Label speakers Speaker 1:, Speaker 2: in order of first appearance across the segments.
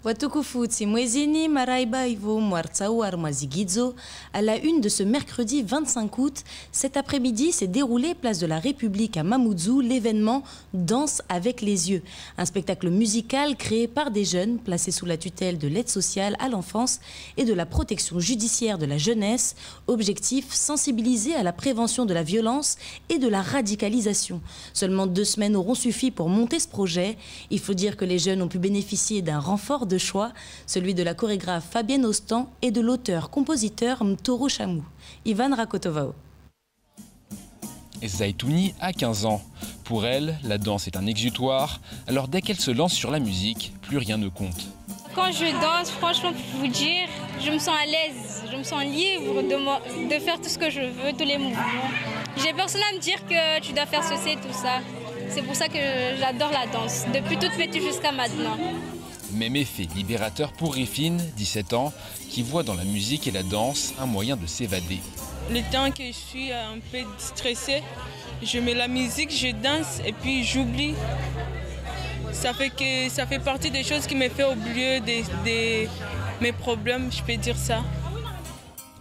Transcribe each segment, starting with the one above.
Speaker 1: Watukufuti Mwezini Maraiba Ivo Mwartsao Armazigidzo. À la une de ce mercredi 25 août, cet après-midi s'est déroulé place de la République à Mamoudzou l'événement Danse avec les yeux, un spectacle musical créé par des jeunes placés sous la tutelle de l'aide sociale à l'enfance et de la protection judiciaire de la jeunesse. Objectif, sensibiliser à la prévention de la violence et de la radicalisation. Seulement 2 semaines auront suffi pour monter ce projet. Il faut dire que les jeunes ont pu bénéficier d'un renfort de choix, celui de la chorégraphe Fabienne Ostan et de l'auteur-compositeur Mtoro Chamou. Ivan Rakotovao.
Speaker 2: Zaitouni a 15 ans. Pour elle, la danse est un exutoire, alors dès qu'elle se lance sur la musique, plus rien ne compte.
Speaker 3: Quand je danse, franchement, pour vous dire, je me sens à l'aise, je me sens libre de faire tout ce que je veux, tous les mouvements. J'ai personne à me dire que tu dois faire ceci et tout ça. C'est pour ça que j'adore la danse, depuis toute petite jusqu'à maintenant.
Speaker 2: Même effet libérateur pour Rifine, 17 ans, qui voit dans la musique et la danse un moyen de s'évader.
Speaker 4: Le temps que je suis un peu stressée, je mets la musique, je danse et puis j'oublie. Ça fait partie des choses qui me font oublier de mes problèmes, je peux dire ça.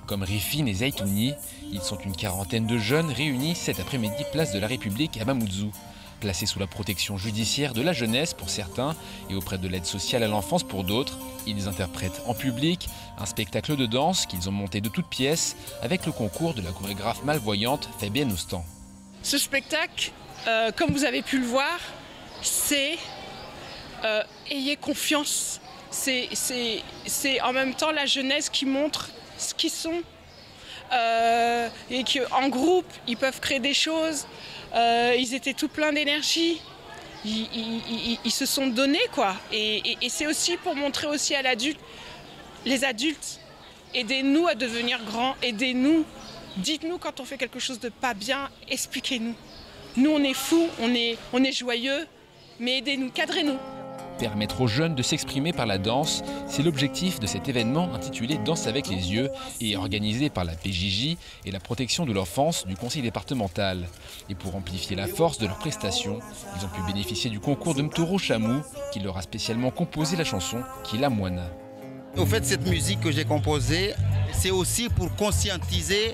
Speaker 2: Comme Rifine et Zaitouni, ils sont une quarantaine de jeunes réunis cet après-midi place de la République à Mamoudzou. Placés sous la protection judiciaire de la jeunesse pour certains et auprès de l'aide sociale à l'enfance pour d'autres, ils interprètent en public un spectacle de danse qu'ils ont monté de toutes pièces avec le concours de la chorégraphe malvoyante Fabienne Ostan.
Speaker 5: Ce spectacle, comme vous avez pu le voir, c'est ayez confiance. C'est en même temps la jeunesse qui montre ce qu'ils sont et qu'en groupe, ils peuvent créer des choses. Ils étaient tout pleins d'énergie, ils se sont donnés quoi. Et c'est aussi pour montrer aussi à les adultes, aidez-nous à devenir grands, aidez-nous, dites-nous quand on fait quelque chose de pas bien, expliquez-nous. Nous on est fous, on est joyeux, mais aidez-nous, cadrez-nous.
Speaker 2: Permettre aux jeunes de s'exprimer par la danse, c'est l'objectif de cet événement intitulé Danse avec les yeux et organisé par la PJJ et la protection de l'enfance du conseil départemental. Et pour amplifier la force de leurs prestations, ils ont pu bénéficier du concours de Mtoro Chamou qui leur a spécialement composé la chanson Kila Moana.
Speaker 6: Au fait, cette musique que j'ai composée, c'est aussi pour conscientiser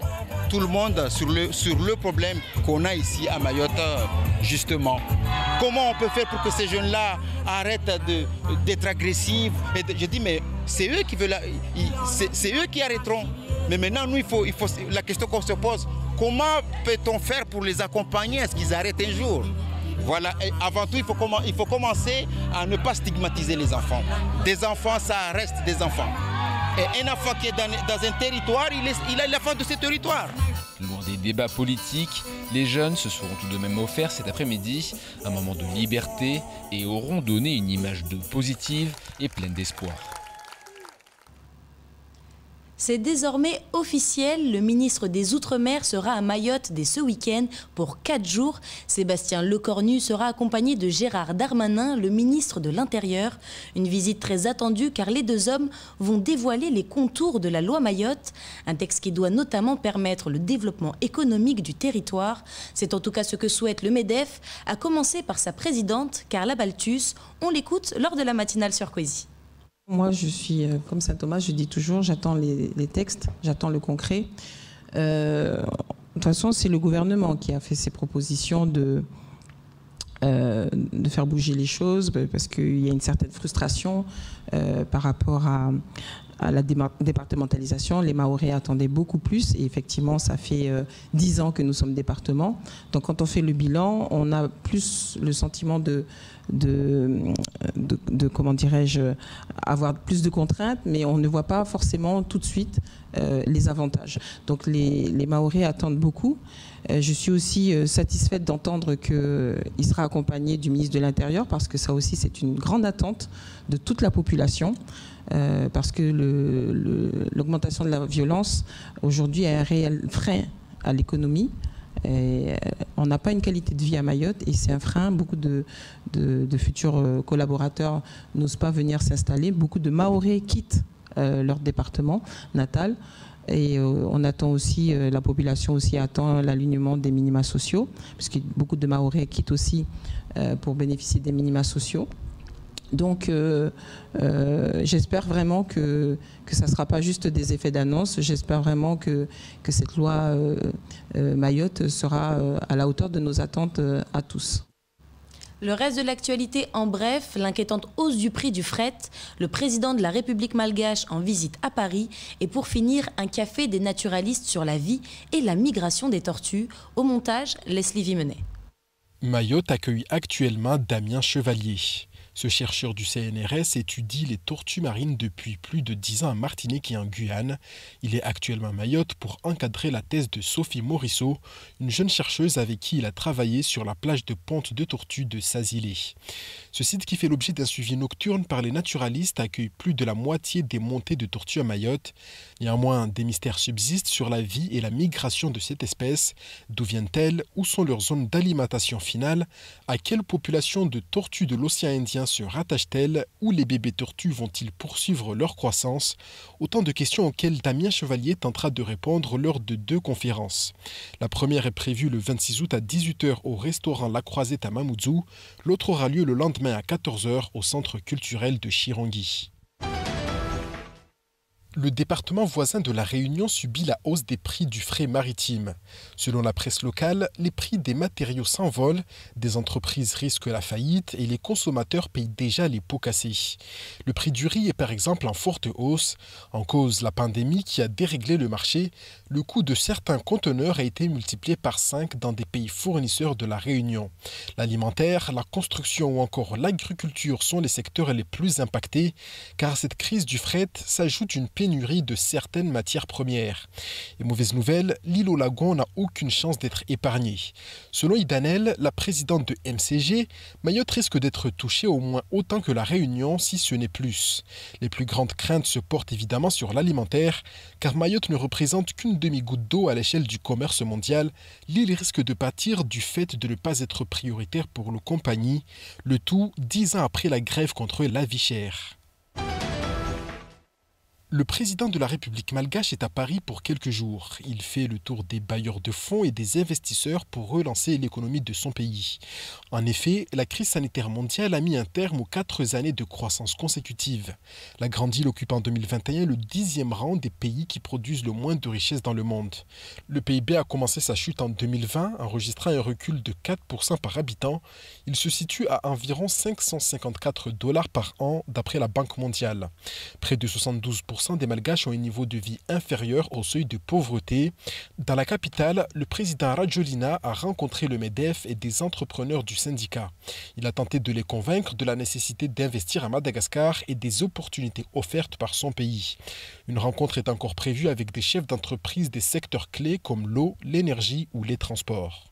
Speaker 6: tout le monde sur le problème qu'on a ici à Mayotte, justement. Comment on peut faire pour que ces jeunes-là arrêtent d'être agressifs? Je dis, mais c'est eux qui veulent, c'est eux qui arrêteront. Mais maintenant, nous, la question qu'on se pose, comment peut-on faire pour les accompagner à ce qu'ils arrêtent un jour? Voilà, et avant tout, il faut commencer à ne pas stigmatiser les enfants. Des enfants, ça reste des enfants. Et un enfant qui est dans un territoire, il a la fin de ce territoire.
Speaker 2: Loin des débats politiques, les jeunes se seront tout de même offerts cet après-midi un moment de liberté et auront donné une image positive et pleine d'espoir.
Speaker 1: C'est désormais officiel, le ministre des Outre-mer sera à Mayotte dès ce week-end pour 4 jours. Sébastien Lecornu sera accompagné de Gérard Darmanin, le ministre de l'Intérieur. Une visite très attendue car les 2 hommes vont dévoiler les contours de la loi Mayotte, un texte qui doit notamment permettre le développement économique du territoire. C'est en tout cas ce que souhaite le MEDEF, à commencer par sa présidente, Carla Balthus. On l'écoute lors de la matinale sur Kwezi.
Speaker 7: Moi, je suis comme Saint Thomas, je dis toujours, j'attends les textes, j'attends le concret. De toute façon, c'est le gouvernement qui a fait ces propositions de faire bouger les choses, parce qu'il y a une certaine frustration par rapport à la départementalisation. Les Mahorais attendaient beaucoup plus et effectivement, ça fait 10 ans que nous sommes département. Donc quand on fait le bilan, on a plus le sentiment de comment dirais-je, avoir plus de contraintes, mais on ne voit pas forcément tout de suite les avantages. Donc les Mahorais attendent beaucoup. Je suis aussi satisfaite d'entendre qu'il sera accompagné du ministre de l'Intérieur, parce que ça aussi c'est une grande attente de toute la population. Parce que l'augmentation de la violence aujourd'hui est un réel frein à l'économie. On n'a pas une qualité de vie à Mayotte et c'est un frein. Beaucoup de futurs collaborateurs n'osent pas venir s'installer. Beaucoup de Mahorais quittent leur département natal. Et on attend aussi, la population aussi attend l'alignement des minima sociaux, puisque beaucoup de Mahorais quittent aussi pour bénéficier des minima sociaux. Donc j'espère vraiment que ça ne sera pas juste des effets d'annonce. J'espère vraiment que cette loi Mayotte sera à la hauteur de nos attentes à tous.
Speaker 1: Le reste de l'actualité en bref, l'inquiétante hausse du prix du fret, le président de la République malgache en visite à Paris et pour finir, un café des naturalistes sur la vie et la migration des tortues. Au montage, Leslie Vimenet.
Speaker 8: Mayotte accueille actuellement Damien Chevalier. Ce chercheur du CNRS étudie les tortues marines depuis plus de 10 ans en Martinique et en Guyane. Il est actuellement à Mayotte pour encadrer la thèse de Sophie Morisseau, une jeune chercheuse avec qui il a travaillé sur la plage de ponte de tortues de Sazilé. Ce site, qui fait l'objet d'un suivi nocturne par les naturalistes, accueille plus de la moitié des montées de tortues à Mayotte. Néanmoins, des mystères subsistent sur la vie et la migration de cette espèce. D'où viennent-elles? Où sont leurs zones d'alimentation finale? À quelle population de tortues de l'océan Indien se rattachent-elles? Où les bébés tortues vont-ils poursuivre leur croissance? Autant de questions auxquelles Damien Chevalier tentera de répondre lors de 2 conférences. La première est prévue le 26 août à 18 h au restaurant La Croisette à Mamoudzou. L'autre aura lieu le lendemain à 14 h au centre culturel de Chirangui. Le département voisin de La Réunion subit la hausse des prix du fret maritime. Selon la presse locale, les prix des matériaux s'envolent, des entreprises risquent la faillite et les consommateurs payent déjà les pots cassés. Le prix du riz est par exemple en forte hausse. En cause, la pandémie qui a déréglé le marché, le coût de certains conteneurs a été multiplié par 5 dans des pays fournisseurs de La Réunion. L'alimentaire, la construction ou encore l'agriculture sont les secteurs les plus impactés, car à cette crise du fret s'ajoute une pénurie de certaines matières premières. Et mauvaise nouvelle, l'île au lagon n'a aucune chance d'être épargnée. Selon Idanel, la présidente de MCG, Mayotte risque d'être touchée au moins autant que la Réunion, si ce n'est plus. Les plus grandes craintes se portent évidemment sur l'alimentaire, car Mayotte ne représente qu'une demi-goutte d'eau à l'échelle du commerce mondial. L'île risque de pâtir du fait de ne pas être prioritaire pour nos compagnies, le tout 10 ans après la grève contre la vie chère. Le président de la République malgache est à Paris pour quelques jours. Il fait le tour des bailleurs de fonds et des investisseurs pour relancer l'économie de son pays. En effet, la crise sanitaire mondiale a mis un terme aux 4 années de croissance consécutive. La grande île occupe en 2021 le 10e rang des pays qui produisent le moins de richesses dans le monde. Le PIB a commencé sa chute en 2020, enregistrant un recul de 4% par habitant. Il se situe à environ $554 par an d'après la Banque mondiale. Près de 72% des Malgaches ont un niveau de vie inférieur au seuil de pauvreté. Dans la capitale, le président Rajolina a rencontré le MEDEF et des entrepreneurs du syndicat. Il a tenté de les convaincre de la nécessité d'investir à Madagascar et des opportunités offertes par son pays. Une rencontre est encore prévue avec des chefs d'entreprise des secteurs clés comme l'eau, l'énergie ou les transports.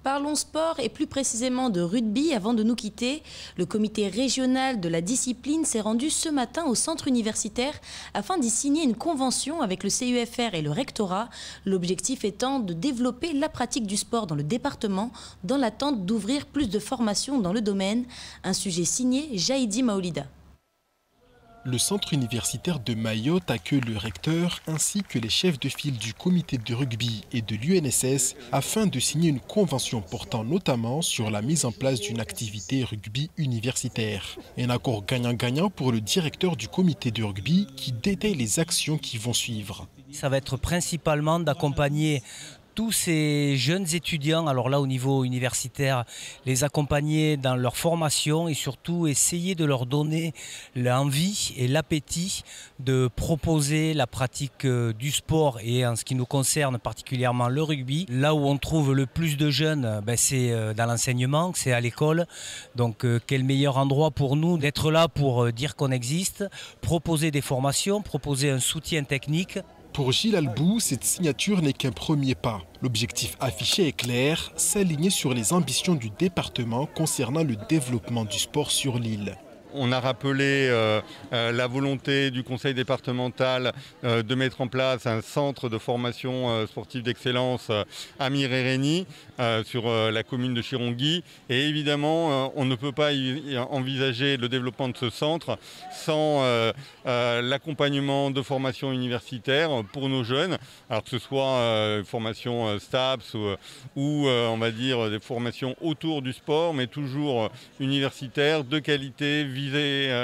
Speaker 1: Parlons sport et plus précisément de rugby avant de nous quitter. Le comité régional de la discipline s'est rendu ce matin au centre universitaire afin d'y signer une convention avec le CUFR et le rectorat. L'objectif étant de développer la pratique du sport dans le département dans l'attente d'ouvrir plus de formations dans le domaine. Un sujet signé Jaïdi Maolida.
Speaker 8: Le centre universitaire de Mayotte accueille le recteur ainsi que les chefs de file du comité de rugby et de l'UNSS afin de signer une convention portant notamment sur la mise en place d'une activité rugby universitaire. Un accord gagnant-gagnant pour le directeur du comité de rugby qui détaille les actions qui vont suivre.
Speaker 9: Ça va être principalement d'accompagner tous ces jeunes étudiants, alors là au niveau universitaire, les accompagner dans leur formation et surtout essayer de leur donner l'envie et l'appétit de proposer la pratique du sport et en ce qui nous concerne particulièrement le rugby. Là où on trouve le plus de jeunes, c'est dans l'enseignement, c'est à l'école. Donc quel meilleur endroit pour nous d'être là pour dire qu'on existe, proposer des formations, proposer un soutien technique.
Speaker 8: Pour Gilles Albou, cette signature n'est qu'un premier pas. L'objectif affiché est clair, s'aligner sur les ambitions du département concernant le développement du sport sur l'île.
Speaker 10: On a rappelé la volonté du conseil départemental de mettre en place un centre de formation sportive d'excellence à Mirerény sur la commune de Chirongui. Et évidemment, on ne peut pas envisager le développement de ce centre sans l'accompagnement de formation universitaire pour nos jeunes, alors que ce soit formation STAPS ou on va dire des formations autour du sport, mais toujours universitaires, de qualité,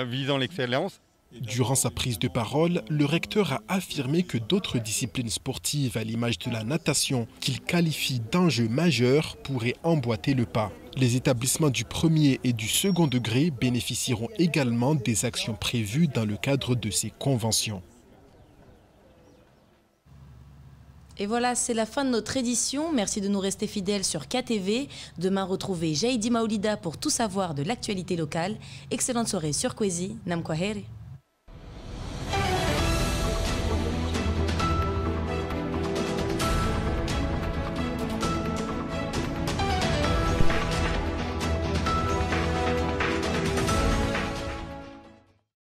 Speaker 10: visant l'excellence.
Speaker 8: Durant sa prise de parole, le recteur a affirmé que d'autres disciplines sportives, à l'image de la natation, qu'il qualifie d'enjeu majeur, pourraient emboîter le pas. Les établissements du premier et du second degré bénéficieront également des actions prévues dans le cadre de ces conventions.
Speaker 1: Et voilà, c'est la fin de notre édition. Merci de nous rester fidèles sur KTV. Demain, retrouvez Jaïdi Maoulida pour tout savoir de l'actualité locale. Excellente soirée sur Kwezi. Nam Kwaheri.